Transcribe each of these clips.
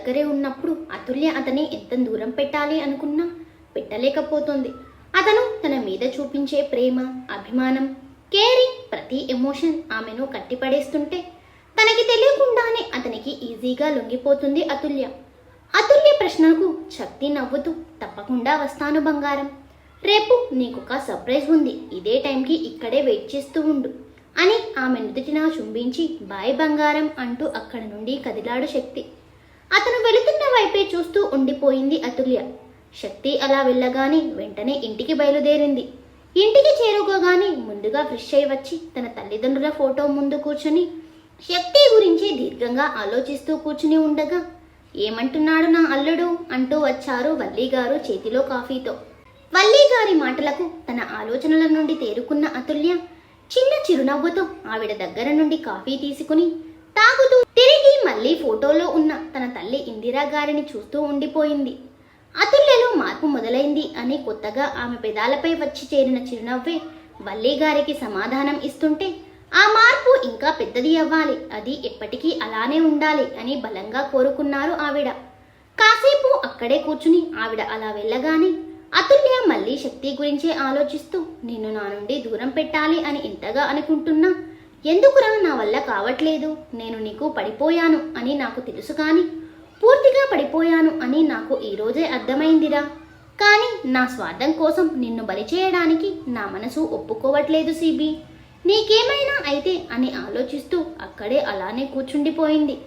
దగ్గరే ఉన్నప్పుడు అతుల్య అతన్ని ఎంత దూరం పెట్టాలి అనుకున్నా పెట్టలేకపోతుంది. అతను తన మీద చూపించే ప్రేమ, అభిమానం, కేరింగ్, ప్రతి ఎమోషన్ ఆమెను కట్టిపడేస్తుంటే తనకి తెలియకుండానే అతనికి ఈజీగా లొంగిపోతుంది అతుల్య. అతుల్య ప్రశ్నకు శక్తి నవ్వుతూ, తప్పకుండా వస్తాను బంగారం, రేపు నీకొక సర్ప్రైజ్ ఉంది, ఇదే టైంకి ఇక్కడే వెయిట్ చేస్తూ ఉండు అని ఆమె నుదుటిన చుంబించి బాయ్ బంగారం అంటూ అక్కడి నుండి కదిలాడు శక్తి. అతను వెళుతున్న వైపే చూస్తూ ఉండిపోయింది అతుల్య. శక్తి అలా వెళ్ళగానే వెంటనే ఇంటికి బయలుదేరింది. ఇంటికి చేరుకోగానే ముందుగా ఫ్రెష్ అయి వచ్చి తన తల్లిదండ్రుల ఫోటో ముందు కూర్చుని శక్తి గురించి దీర్ఘంగా ఆలోచిస్తూ కూర్చుని ఉండగా, ఏమంటున్నాడు నా అల్లుడు అంటూ వచ్చారు వల్లి గారు చేతిలో కాఫీతో. వల్లి గారి మాటలకు తన ఆలోచనల నుండి తేరుకున్న అతుల్య చిన్న చిరునవ్వుతో ఆవిడ దగ్గర నుండి కాఫీ తీసుకుని తాగుతూ తిరిగి మళ్ళీ ఫోటోలో ఉన్న తన తల్లి ఇందిరా గారిని చూస్తూ ఉండిపోయింది. అతుల్యలో మార్పు మొదలైంది అని కొత్తగా ఆమె పెదాలపై వచ్చి చేరిన చిరునవ్వే వల్లి గారికి సమాధానం ఇస్తుంటే, ఆ మార్పు ఇంకా పెద్దది అవ్వాలి, అది ఎప్పటికీ అలానే ఉండాలి అని బలంగా కోరుకున్నారు ఆవిడ. కాసేపు అక్కడే కూర్చుని ఆవిడ అలా వెళ్ళగానే అతుల్య మళ్ళీ శక్తి గురించే ఆలోచిస్తూ, నిన్ను నా నుండి దూరం పెట్టాలి అని ఇంతగా అనుకుంటున్నా, ఎందుకురా నా వల్ల కావట్లేదు, నేను నీకు పడిపోయాను అని నాకు తెలుసు, కానీ పూర్తిగా పడిపోయాను అని నాకు ఈరోజే అర్థమైందిరా, కానీ నా స్వార్థం కోసం నిన్ను బలి చేయడానికి నా మనసు ఒప్పుకోవట్లేదు సిబి, నీకేమైనా అయితే అని ఆలోచిస్తూ అక్కడే అలానే కూర్చుండిపోయింది.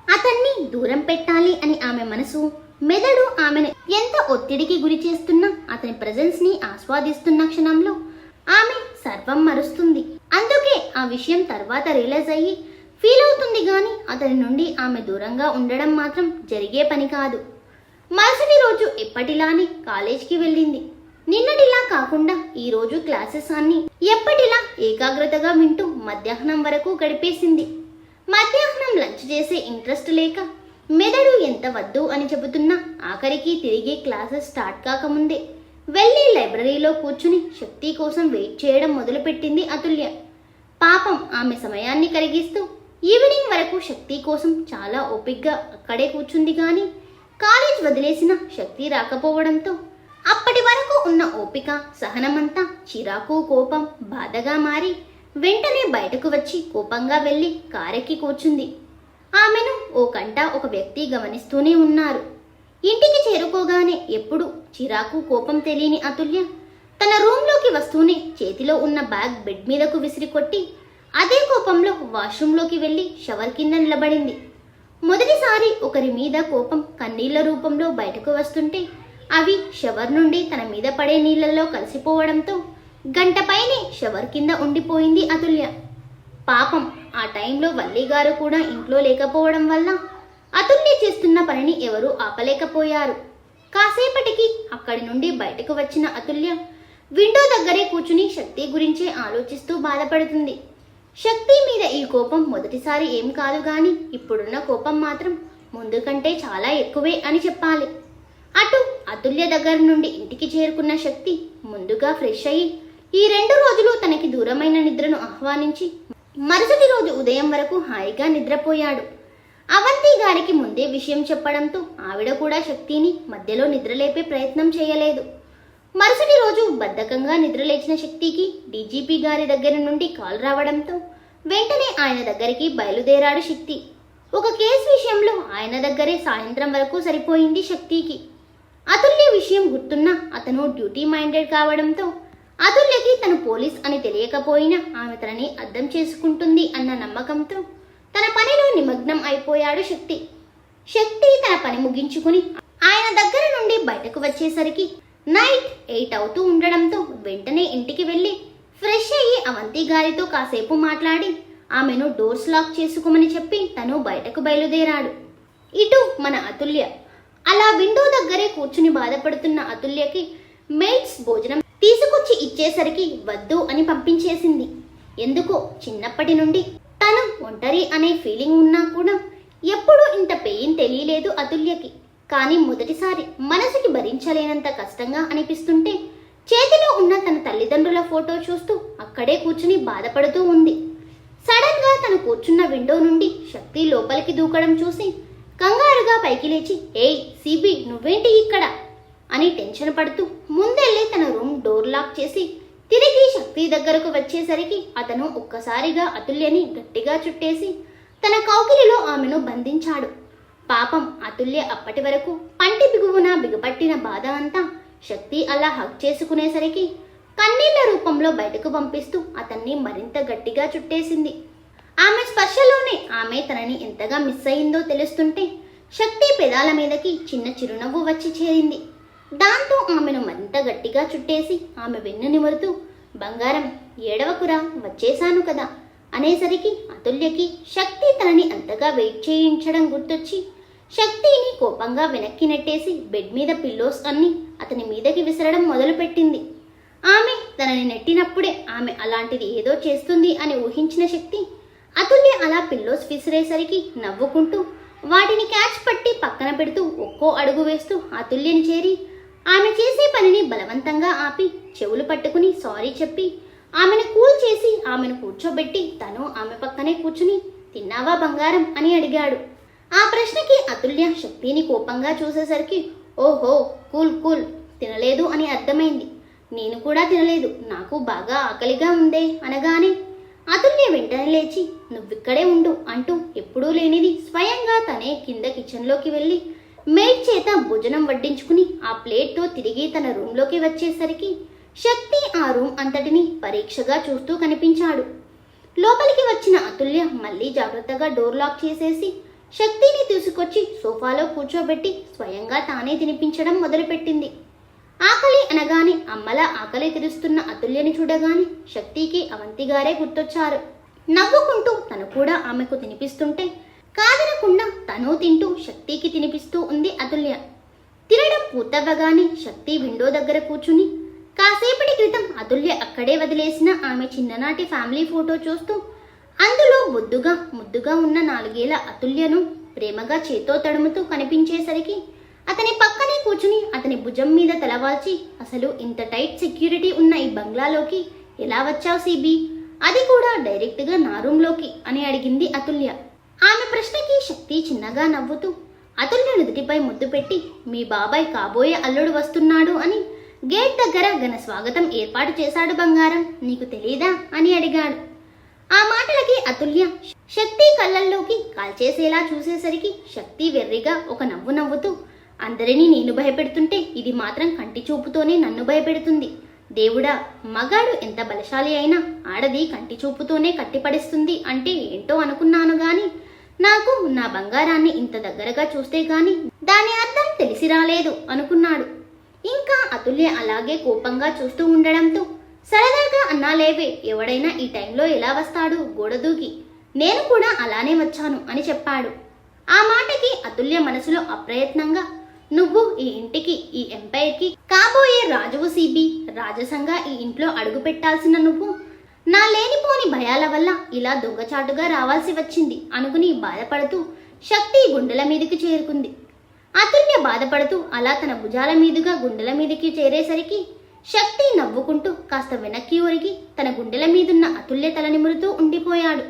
అతన్ని దూరం పెట్టాలి అని ఆమె మనసు, మెదడు ఆమెను ఎంత ఒత్తిడికి గురి చేస్తున్నా అతని ప్రెజెన్స్ ని ఆస్వాదిస్తున్న క్షణంలో ఆమె సర్వం మరుస్తుంది. అందుకే ఆ విషయం తర్వాత రియలైజ్ అయ్యి ఫీల్ అవుతుంది, గాని అతని నుండి ఆమె దూరంగా ఉండడం మాత్రం జరిగే పని కాదు. మరుసటి రోజు ఎప్పటిలానే కాలేజ్కి వెళ్ళింది. నిన్నటిలా కాకుండా ఈ రోజు క్లాసెస్ అన్ని ఎప్పటిలా ఏకాగ్రతగా వింటూ మధ్యాహ్నం వరకు గడిపేసింది. మధ్యాహ్నం లంచ్ చేసే ఇంట్రెస్ట్ లేక మెదడు ఎంత వద్దు అని చెబుతున్నా ఆఖరికి తిరిగి క్లాసెస్ స్టార్ట్ కాకముందే వెళ్ళి లైబ్రరీలో కూర్చుని శక్తి కోసం వెయిట్ చేయడం మొదలుపెట్టింది అతుల్య. పాపం ఆమె సమయాన్ని కరిగిస్తూ ఈవినింగ్ వరకు శక్తి కోసం చాలా ఓపిగ్గా అక్కడే కూర్చుంది, కానీ కాలేజ్ వదిలేసిన శక్తి రాకపోవడంతో అప్పటి వరకు ఉన్న ఓపిక, సహనమంతా చిరాకు, కోపం, బాధగా మారి వెంటనే బయటకు వచ్చి కోపంగా వెళ్ళి కారెక్కి కూర్చుంది. ఆమెను ఓ కంట ఒక వ్యక్తి గమనిస్తూనే ఉన్నారు. ఇంటికి చేరుకోగానే ఎప్పుడు చిరాకు, కోపం తెలియని అతుల్య తన రూమ్లోకి వస్తూనే చేతిలో ఉన్న బ్యాగ్ బెడ్ మీదకు విసిరికొట్టి అదే కోపంలో వాష్రూమ్లోకి వెళ్ళి షవర్ కింద నిలబడింది. మొదటిసారి ఒకరి మీద కోపం కన్నీళ్ల రూపంలో బయటకు వస్తుంటే అవి షవర్ నుండి తన మీద పడే నీళ్లలో కలిసిపోవడంతో గంటపైనే షవర్ కింద ఉండిపోయింది అతుల్య. పాపం ఆ టైంలో వల్లి గారు కూడా ఇంట్లో లేకపోవడం వల్ల అతుల్య చేస్తున్న పనిని ఎవరూ ఆపలేకపోయారు. కాసేపటికి అక్కడి నుండి బయటకు వచ్చిన అతుల్య విండో దగ్గరే కూర్చుని శక్తి గురించే ఆలోచిస్తూ బాధపడుతుంది. శక్తి మీద ఈ కోపం మొదటిసారి ఏం కాదు, గాని ఇప్పుడున్న కోపం మాత్రం ముందు కంటే చాలా ఎక్కువే అని చెప్పాలి. అటు అతుల్య దగ్గర నుండి ఇంటికి చేరుకున్న శక్తి ముందుగా ఫ్రెష్ అయ్యి ఈ 2 రోజులు తనకి దూరమైన నిద్రను ఆహ్వానించి మరుసటి రోజు ఉదయం వరకు హాయిగా నిద్రపోయాడు. అవంతి గారికి ముందే విషయం చెప్పడంతో ఆవిడ కూడా శక్తిని మధ్యలో నిద్రలేపే ప్రయత్నం చేయలేదు. మరుసటి రోజు బద్ధకంగా నిద్రలేచిన శక్తికి డీజీపీ గారి దగ్గర నుండి కాల్ రావడంతో వెంటనే ఆయన దగ్గరికి బయలుదేరాడు శక్తి. ఒక కేసు విషయంలో ఆయన దగ్గరే సాయంత్రం వరకు సరిపోయింది శక్తికి. అతుల్య విషయం గుర్తున్నా అతను డ్యూటీ మైండెడ్ కావడంతో అతుల్యకి తను పోలీస్ అని తెలియకపోయినా ఆమె తనని అర్థం చేసుకుంటుంది అన్న నమ్మకంతో తన పనిలో నిమగ్నం అయిపోయాడు శక్తి. శక్తి తన పని ముగించుకుని ఆయన దగ్గర నుండి బయటకు వచ్చేసరికి నైట్ 8 అవుతూ ఉండడంతో వెంటనే ఇంటికి వెళ్ళి ఫ్రెష్ అయ్యి అవంతి గారితో కాసేపు మాట్లాడి ఆమెను డోర్స్ లాక్ చేసుకోమని చెప్పి తను బయటకు బయలుదేరాడు. ఇటు మన అతుల్య అలా విండో దగ్గరే కూర్చుని బాధపడుతున్న అతుల్యకి మేట్స్ భోజనం తీసుకొచ్చి ఇచ్చేసరికి వద్దు అని పంపించేసింది. ఎందుకో చిన్నప్పటి నుండి తను ఒంటరి అనే ఫీలింగ్ ఉన్నా కూడా ఎప్పుడూ ఇంత పెయిన్ తెలియలేదు అతుల్యకి. కానీ మొదటిసారి మనసుకి భరించలేనంత కష్టంగా అనిపిస్తుంటే చేతిలో ఉన్న తన తల్లిదండ్రుల ఫోటో చూస్తూ అక్కడే కూర్చుని బాధపడుతూ ఉంది. సడన్ గా తను కూర్చున్న విండో నుండి శక్తి లోపలికి దూకడం చూసి కంగారుగా ఒక్కసారిగా పైకి లేచి, ఏయ్ సిబి, నువ్వేంటి ఇక్కడ అని టెన్షన్ పడుతూ ముందెళ్ళి తన రూమ్ డోర్ లాక్ చేసి తిరిగి శక్తి దగ్గరకు వచ్చేసరికి అతను ఒక్కసారిగా అతుల్యని గట్టిగా చుట్టేసి తన కౌగిలిలో ఆమెను బంధించాడు. పాపం అతుల్య అప్పటి వరకు పంటి బిగువున బిగపట్టిన బాధ అంతా శక్తి అలా హగ్ చేసుకునేసరికి కన్నీళ్ల రూపంలో బయటకు పంపిస్తూ అతన్ని మరింత గట్టిగా చుట్టేసింది. ఆమె స్పర్శలోనే ఆమె తనని ఎంతగా మిస్ అయిందో తెలుస్తుంటే శక్తి పెదాల మీదకి చిన్న చిరునవ్వు వచ్చి చేరింది. దాంతో ఆమెను మరింత గట్టిగా చుట్టేసి ఆమె వెన్ను నిమురుతూ, బంగారం ఏడవకురా, వచ్చేశాను కదా అనేసరికి అతుల్యకి శక్తి తనని అంతగా వెయిట్ చేయించడం గుర్తొచ్చి శక్తిని కోపంగా వెనక్కి నెట్టేసి బెడ్ మీద పిల్లోస్ అన్ని అతని మీదకి విసరడం మొదలుపెట్టింది. ఆమె తనని నెట్టినప్పుడే ఆమె అలాంటిది ఏదో చేస్తుంది అని ఊహించిన శక్తి అతుల్య అలా పిల్లోస్ విసిరేసరికి నవ్వుకుంటూ వాటిని క్యాచ్ పట్టి పక్కన పెడుతూ ఒక్కో అడుగు వేస్తూ అతుల్యని చేరి ఆమె చేసే పనిని బలవంతంగా ఆపి చెవులు పట్టుకుని సారీ చెప్పి ఆమెను కూల్ చేసి ఆమెను కూర్చోబెట్టి తను ఆమె పక్కనే కూర్చుని, తిన్నావా బంగారం అని అడిగాడు. ఆ ప్రశ్నకి అతుల్య శక్తిని కోపంగా చూసేసరికి, ఓహో కూల్ కూల్, తినలేదు అని అర్థమైంది. నేను కూడా తినలేదు, నాకు బాగా ఆకలిగా ఉందే అనగానే అతుల్య వెంటనే లేచి, నువ్విక్కడే ఉండు అంటూ ఎప్పుడూ లేనిది స్వయంగా తనే కింద కిచెన్లోకి వెళ్ళి మేడ్ చేత భోజనం వడ్డించుకుని ఆ ప్లేట్తో తిరిగి తన రూమ్లోకి వచ్చేసరికి శక్తి ఆ రూమ్ అంతటిని పరీక్షగా చూస్తూ కనిపించాడు. లోపలికి వచ్చిన అతుల్య మళ్ళీ జాగ్రత్తగా డోర్ లాక్ చేసేసి శక్తిని తీసుకొచ్చి సోఫాలో కూర్చోబెట్టి స్వయంగా తానే తినిపించడం మొదలుపెట్టింది. ఆకలి అనగానే అమ్మలా ఆకలి తీరుస్తున్న అతుల్యని చూడగానే శక్తికి అవంతిగారే గుర్తొచ్చారు. నవ్వుకుంటూ తను కూడా ఆమెకు తినిపిస్తుంటే కాదనకుండా తను తింటూ శక్తికి తినిపిస్తూ ఉంది అతుల్య. తినడం పూర్తవ్వగానే శక్తి విండో దగ్గర కూర్చుని కాసేపటి క్రితం అతుల్య అక్కడే వదిలేసిన ఆమె చిన్ననాటి ఫ్యామిలీ ఫోటో చూస్తూ అందులో బొద్దుగా ముద్దుగా ఉన్న 4 ఏళ్ల అతుల్యను ప్రేమగా చేత్తో తడుముతూ కనిపించేసరికి అతని పక్కనే కూర్చుని అతని భుజం మీద తలవాల్చి, అసలు ఇంత టైట్ సెక్యూరిటీ ఉన్న ఈ బంగ్లాలోకి ఎలా వచ్చావు సిబి, అది కూడా డైరెక్ట్గా నా రూమ్లోకి అని అడిగింది అతుల్య. ఆమె ప్రశ్నకి శక్తి చిన్నగా నవ్వుతూ అతుల్య నుదుటిపై ముద్దు పెట్టి, మీ బాబాయ్ కాబోయే అల్లుడు వస్తున్నాడు అని గేట్ దగ్గర ఘన స్వాగతం ఏర్పాటు చేశాడు బంగారం, నీకు తెలీదా అని అడిగాడు. ఆ మాటలకి అతుల్య శక్తి కళ్ళల్లోకి కాల్చేసేలా చూసేసరికి శక్తి వెర్రిగా ఒక నవ్వు నవ్వుతూ, అందరినీ నేను భయపెడుతుంటే ఇది మాత్రం కంటి చూపుతోనే నన్ను భయపెడుతుంది. దేవుడా, మగాడు ఎంత బలశాలి అయినా ఆడది కంటి చూపుతోనే కట్టిపడిస్తుంది అంటే ఏంటో అనుకున్నాను గాని నాకు నా బంగారాన్ని ఇంత దగ్గరగా చూస్తే గాని దాని అర్థం తెలిసి రాలేదు అనుకున్నాడు. ఇంకా అతుల్య అలాగే కోపంగా చూస్తూ ఉండడంతో సరదాగా అన్నాలేవే, ఎవడైనా ఈ టైంలో ఎలా వస్తాడు గోడ దూకి, నేను కూడా అలానే వచ్చాను అని చెప్పాడు. ఆ మాటకి అతుల్య మనసులో అప్రయత్నంగా, నువ్వు ఈ ఇంటికి ఈ ఎంపైర్కి కాబోయే రాజువు సిబి, రాజసంగా ఈ ఇంట్లో అడుగు పెట్టాల్సిన నువ్వు నా లేనిపోని భయాల వల్ల ఇలా దొంగచాటుగా రావాల్సి వచ్చింది అనుకుని బాధపడుతూ శక్తి గుండెల మీదకి చేరుకుంది. అతుల్య బాధపడుతూ అలా తన భుజాల మీదుగా గుండెల మీదకి చేరేసరికి శక్తి నవ్వుకుంటూ కాస్త వెనక్కి ఒరిగి తన గుండెల మీదున్న అతుల్య తల నిమురుతూ ఉండిపోయాడు.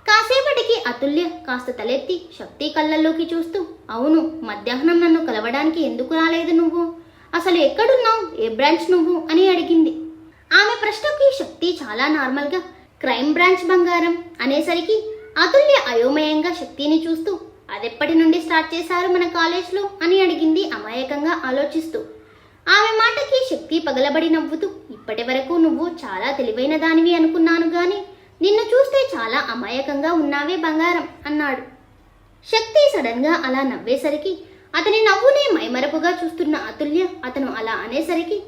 కాసేపటికి అతుల్య కాస్త తలెత్తి శక్తి కళ్ళల్లోకి చూస్తూ, అవును, మధ్యాహ్నం నన్ను కలవడానికి ఎందుకు రాలేదు నువ్వు, అసలు ఎక్కడున్నావు, ఏ బ్రాంచ్ నువ్వు అని అడిగింది. ఆమె ప్రశ్నకి శక్తి చాలా నార్మల్గా క్రైమ్ బ్రాంచ్ బంగారం అనేసరికి అతుల్య అయోమయంగా శక్తిని చూస్తూ, అదెప్పటి నుండి స్టార్ట్ చేశారు మన కాలేజ్లో అని అడిగింది అమాయకంగా ఆలోచిస్తూ. ఆమె మాటకి శక్తి పగలబడి నవ్వుతూ, ఇప్పటి వరకు నువ్వు చాలా తెలివైన దానివి అనుకున్నాను గాని నిన్ను చూస్తే చాలా అమాయకంగా ఉన్నావే బంగారం అన్నాడు. శక్తి సడన్ గా అలా నవ్వేసరికి అతని నవ్వునే మైమరపుగా చూస్తున్న అతుల్య అతను అలా అనేసరికి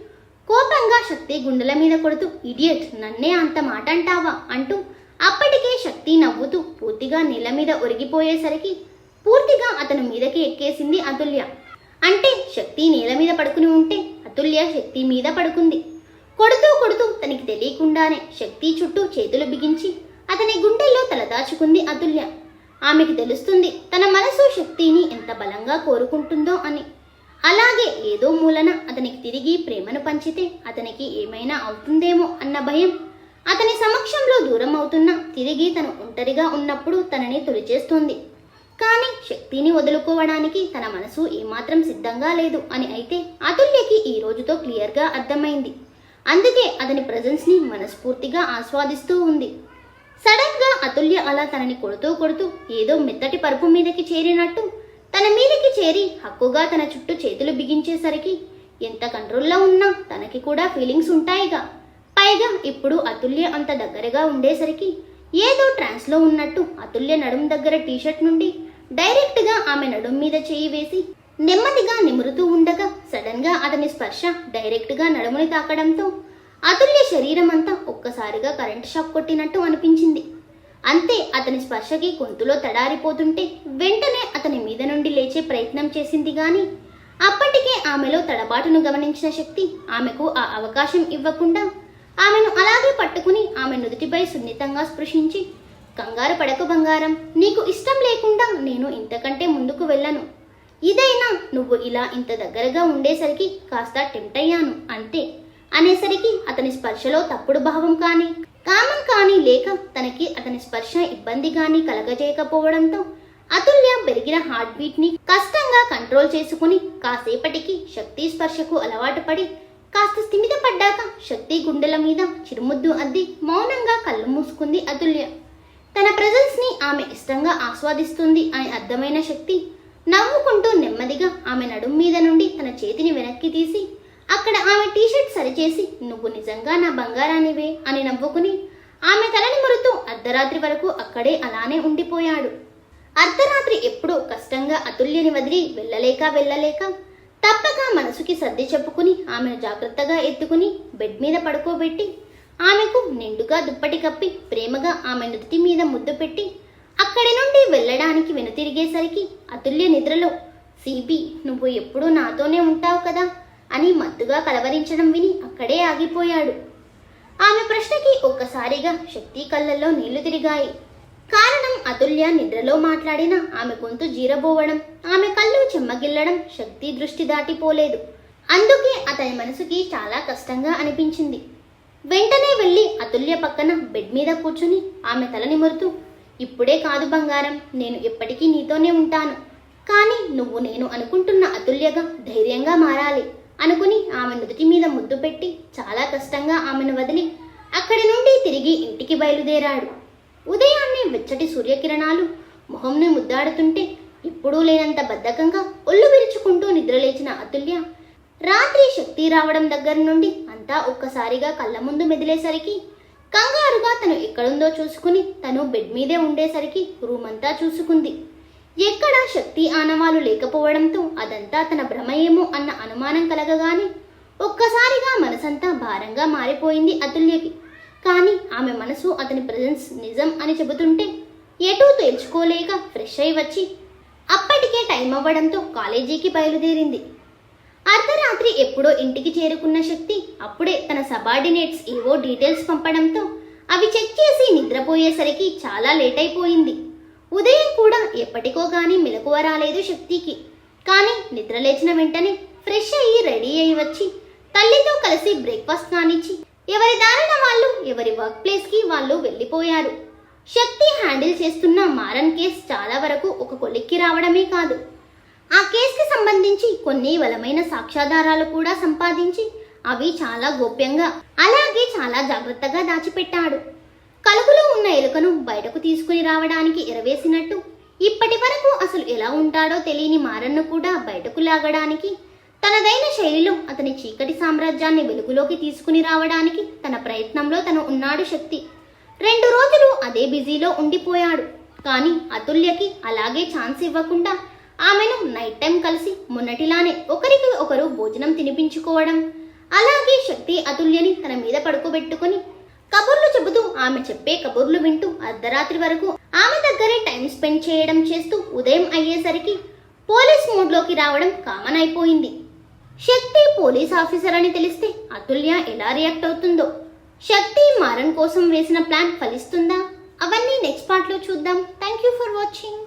కోపంగా శక్తి గుండెల మీద కొడుతూ, ఇడియట్, నన్నే అంత మాట అంటావా అంటూ అప్పటికే శక్తి నవ్వుతూ పూర్తిగా నేల మీద ఒరిగిపోయేసరికి పూర్తిగా అతను మీదకి ఎక్కేసింది అతుల్య. అంటే శక్తి నేల మీద పడుకుని ఉంటే అతుల్య శక్తి మీద పడుకుంది. కొడుతూ కొడుతూ తనకి తెలియకుండానే శక్తి చుట్టూ చేతులు బిగించి అతని గుండెల్లో తలదాచుకుంది అతుల్య. ఆమెకి తెలుస్తుంది తన మనసు శక్తిని ఎంత బలంగా కోరుకుంటుందో అని. అలాగే ఏదో మూలన అతనికి తిరిగి ప్రేమను పంచితే అతనికి ఏమైనా అవుతుందేమో అన్న భయం అతని సమక్షంలో దూరం అవుతున్నా తిరిగి తను ఒంటరిగా ఉన్నప్పుడు తనని తొలిచేస్తోంది. కానీ శక్తిని వదులుకోవడానికి తన మనసు ఏమాత్రం సిద్ధంగా లేదు అని అయితే అతుల్యకి ఈ రోజుతో క్లియర్గా అర్థమైంది. అందుకే అతని ప్రజెన్స్ ని మనస్ఫూర్తిగా ఆస్వాదిస్తూ ఉంది. సడన్ గా అతుల్య అలా తనని కొడుతూ కొడుతూ ఏదో మెత్తటి పరుపు మీదకి చేరినట్టు తన మీదకి చేరి హక్కుగా తన చుట్టూ చేతులు బిగించేసరికి ఎంత కంట్రోల్లో ఉన్నా తనకి కూడా ఫీలింగ్స్ ఉంటాయిగా. పైగా ఇప్పుడు అతుల్య అంత దగ్గరగా ఉండేసరికి ఏదో ట్రాన్స్ లో ఉన్నట్టు అతుల్య నడుం దగ్గర టీషర్ట్ నుండి డైరెక్ట్ గా ఆమె నడుం మీద చేయి వేసి నెమ్మదిగా నిమురుతూ ఉండగా సడన్ గా అతని స్పర్శ డైరెక్ట్ గా నడుముని తాకడంతో అతుల్య శరీరం అంతా ఒక్కసారిగా కరెంట్ షాక్ కొట్టినట్టు అనిపించింది. అంతే అతని స్పర్శకి గొంతులో తడారిపోతుంటే వెంటనే అతని మీద నుండి లేచే ప్రయత్నం చేసింది గాని అప్పటికే ఆమెలో తడబాటును గమనించిన శక్తి ఆమెకు ఆ అవకాశం ఇవ్వకుండా ఆమెను అలాగే పట్టుకుని ఆమె నుదుటిపై సున్నితంగా స్పృశించి, కంగారు పడకు బంగారం, నీకు ఇష్టం లేకుండా నేను ఇంతకంటే ముందుకు వెళ్ళను. ఇదైనా నువ్వు ఇలా ఇంత దగ్గరగా ఉండేసరికి కాస్త టెంప్ట్ అయ్యాను అంతే అనేసరికి అతని స్పర్శలో తప్పుడు భావం కానీ కామం కానీ లేక తనకి అతని స్పర్శ ఇబ్బంది కానీ కలగజేయకపోవడంతో అతుల్య పెరిగిన హార్ట్ బీట్ ని కష్టంగా కంట్రోల్ చేసుకుని కాసేపటికి శక్తి స్పర్శకు అలవాటు పడి కాస్త స్థిమిత పడ్డాక శక్తి గుండెల మీద చిరుముద్దు అద్ది మౌనంగా కళ్ళు మూసుకుంది అతుల్య. తన ప్రజెన్స్ ని ఆమె ఇష్టంగా ఆస్వాదిస్తుంది అని అర్థమైన శక్తి నవ్వుకుంటూ నెమ్మదిగా ఆమె నడుం మీద నుండి తన చేతిని వెనక్కి తీసి అక్కడ ఆమె టీషర్ట్ సరిచేసి, నువ్వు నిజంగా నా బంగారానివే అని నవ్వుకుని ఆమె తలని మురుతూ అర్ధరాత్రి వరకు అక్కడే అలానే ఉండిపోయాడు. అర్ధరాత్రి ఎప్పుడూ కష్టంగా అతుల్యని వదిలి వెళ్ళలేక తప్పక మనసుకి సర్ది చెప్పుకుని ఆమెను జాగ్రత్తగా ఎత్తుకుని బెడ్ మీద పడుకోబెట్టి ఆమెకు నిండుగా దుప్పటి కప్పి ప్రేమగా ఆమె నుదుటి మీద ముద్దు పెట్టి అక్కడి నుండి వెళ్ళడానికి వెనుతిరిగేసరికి అతుల్య నిద్రలో, సిబి నువ్వు ఎప్పుడూ నాతోనే ఉంటావు కదా అని మత్తుగా కలవరించడం విని అక్కడే ఆగిపోయాడు. ఆమె ప్రశ్నకి ఒక్కసారిగా శక్తి కళ్ళల్లో నీళ్లు తిరిగాయి. కారణం అతుల్య నిద్రలో మాట్లాడిన ఆమె గొంతు జీరబోవడం, ఆమె కళ్ళు చెమ్మగిల్లడం శక్తి దృష్టి దాటిపోలేదు. అందుకే అతని మనసుకి చాలా కష్టంగా అనిపించింది. వెంటనే వెళ్ళి అతుల్య పక్కన బెడ్ మీద కూర్చుని ఆమె తల నిమురుతూ, ఇప్పుడే కాదు బంగారం, నేను ఎప్పటికీ నీతోనే ఉంటాను. కానీ నువ్వు నేను అనుకుంటున్న అతుల్యగా ధైర్యంగా మారాలి అనుకుని ఆమె నుదుటి మీద ముద్దు పెట్టి చాలా కష్టంగా ఆమెను వదిలి అక్కడి నుండి తిరిగి ఇంటికి బయలుదేరాడు. ఉదయాన్నే వెచ్చటి సూర్యకిరణాలు మొహంని ముద్దాడుతుంటే ఎప్పుడూ లేనంత బద్ధకంగా ఒళ్ళు విరుచుకుంటూ నిద్రలేచిన అతుల్య రాత్రి శక్తి రావడం దగ్గర నుండి అంతా ఒక్కసారిగా కళ్ళ ముందు మెదిలేసరికి కంగారుగా తను ఎక్కడుందో చూసుకుని తను బెడ్ మీదే ఉండేసరికి రూమ్ అంతా చూసుకుంది. ఎక్కడా శక్తి ఆనవాలు లేకపోవడంతో అదంతా తన భ్రమ ఏమో అన్న అనుమానం కలగగానే ఒక్కసారిగా మనసంతా భారంగా మారిపోయింది అతుల్యకి. కానీ ఆమె మనసు అతని ప్రజెన్స్ నిజం అని చెబుతుంటే ఎటూ తేల్చుకోలేక ఫ్రెష్ అయి వచ్చి అప్పటికే టైం అవ్వడంతో కాలేజీకి బయలుదేరింది. అర్ధరాత్రి ఎప్పుడో ఇంటికి చేరుకున్న శక్తి అప్పుడే తన సబార్డినేట్స్ ఏవో డీటెయిల్స్ పంపడంతో అవి చెక్ చేసి నిద్రపోయేసరికి చాలా లేట్ అయిపోయింది. ఉదయం కూడా ఎప్పటికో గానీ మెలకువ రాలేదు శక్తికి. కానీ నిద్రలేచిన వెంటనే ఫ్రెష్ అయ్యి రెడీ అయి వచ్చి తల్లితో కలిసి బ్రేక్ఫాస్ట్ కానిచ్చి ఎవరి దారిన వాళ్ళు ఎవరి వర్క్ ప్లేస్ కి వాళ్ళు వెళ్ళిపోయారు. శక్తి హ్యాండిల్ చేస్తున్న మారన్ కేస్ చాలా వరకు ఒక కొలిక్కి రావడమే కాదు, ఆ కేసుకి సంబంధించి కొన్ని బలమైన సాక్ష్యాధారాలు కూడా సంపాదించి అవి చాలా గోప్యంగా అలాగే చాలా జాగ్రత్తగా దాచిపెట్టాడు. కలుగులో ఉన్న ఎలుకను బయటకు తీసుకుని రావడానికి ఎరవేసినట్టు ఇప్పటి వరకు అసలు ఎలా ఉంటాడో తెలియని మారన్ను కూడా బయటకు లాగడానికి తనదైన శైలిలో అతని చీకటి సామ్రాజ్యాన్ని వెలుగులోకి తీసుకుని రావడానికి తన ప్రయత్నంలో తను ఉన్నాడు శక్తి. 2 రోజులు అదే బిజీలో ఉండిపోయాడు. కానీ అతుల్యకి అలాగే ఛాన్స్ ఇవ్వకుండా ఆమెను నైట్ టైం కలిసి మొన్నటిలానే ఒకరికి ఒకరు భోజనం తినిపించుకోవడం, అలాగే శక్తి అతుల్యని తన మీద పడుకోబెట్టుకుని కబుర్లు చెబుతూ ఆమె చెప్పే కబుర్లు వింటూ అర్ధరాత్రి వరకు ఆమె దగ్గరే టైం స్పెండ్ చేయడం చేస్తూ ఉదయం అయ్యేసరికి పోలీస్ మోడ్లోకి రావడం కామన్ అయిపోయింది. శక్తి పోలీస్ ఆఫీసర్ అని తెలిస్తే అతుల్య ఎలా రియాక్ట్ అవుతుందో, శక్తి మారన్ కోసం వేసిన ప్లాన్ ఫలిస్తుందా, అవన్నీ నెక్స్ట్ పార్ట్లో చూద్దాం. Thank you for watching.